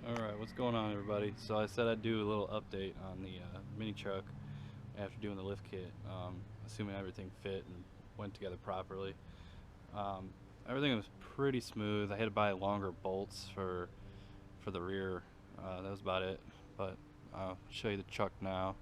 Alright, what's going on, everybody? So I said I'd do a little update on the mini truck after doing the lift kit, assuming everything fit and went together properly. Everything was pretty smooth. I had to buy longer bolts for the rear. That was about it, but I'll show you the truck now.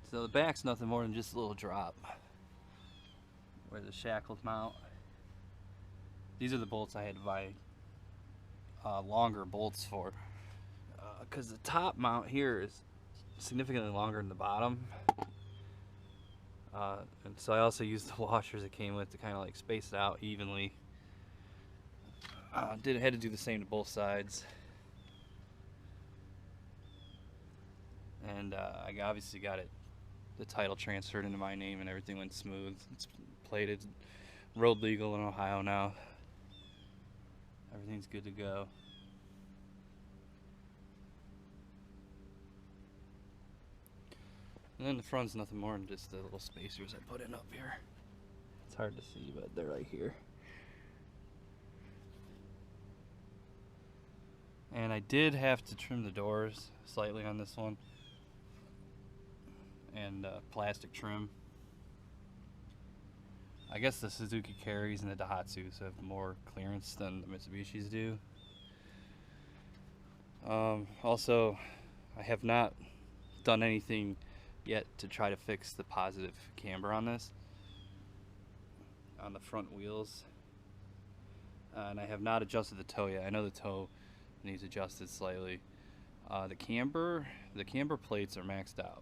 So the back's nothing more than just a little drop where the shackles mount. These are the bolts I had to buy longer bolts for, because the top mount here is significantly longer than the bottom, and so I also used the washers it came with to kind of like space it out evenly. Had to do the same to both sides, and I obviously got the title transferred into my name and everything went smooth. It's plated, road legal in Ohio now. Everything's good to go. And then the front's nothing more than just the little spacers I put in up here. It's hard to see, but they're right here. And I did have to trim the doors slightly on this one, and plastic trim. I guess the Suzuki Carries and the Daihatsus have more clearance than the Mitsubishis do. Also, I have not done anything yet to try to fix the positive camber on this, on the front wheels, and I have not adjusted the toe yet. I know the toe needs adjusted slightly. The camber plates are maxed out,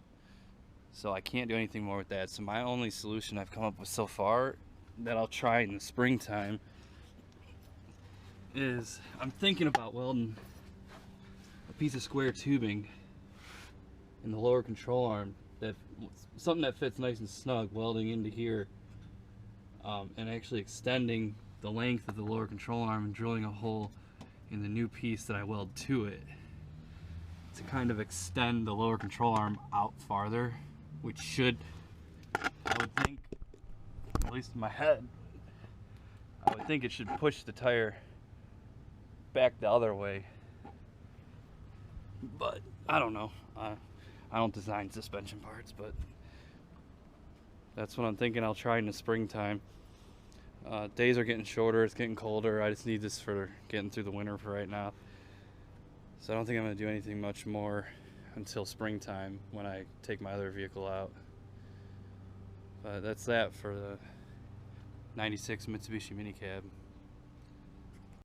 so I can't do anything more with that. So my only solution I've come up with so far that I'll try in the springtime is I'm thinking about welding a piece of square tubing in the lower control arm, something that fits nice and snug, welding into here, and actually extending the length of the lower control arm and drilling a hole in the new piece that I weld to it to kind of extend the lower control arm out farther, which should, I would think, at least in my head, I would think it should push the tire back the other way. But I don't know. I don't design suspension parts, but that's what I'm thinking. I'll try in the springtime. Days are getting shorter, it's getting colder. I just need this for getting through the winter for right now. So I don't think I'm going to do anything much more until springtime when I take my other vehicle out. But that's that for the 96 Mitsubishi Minicab.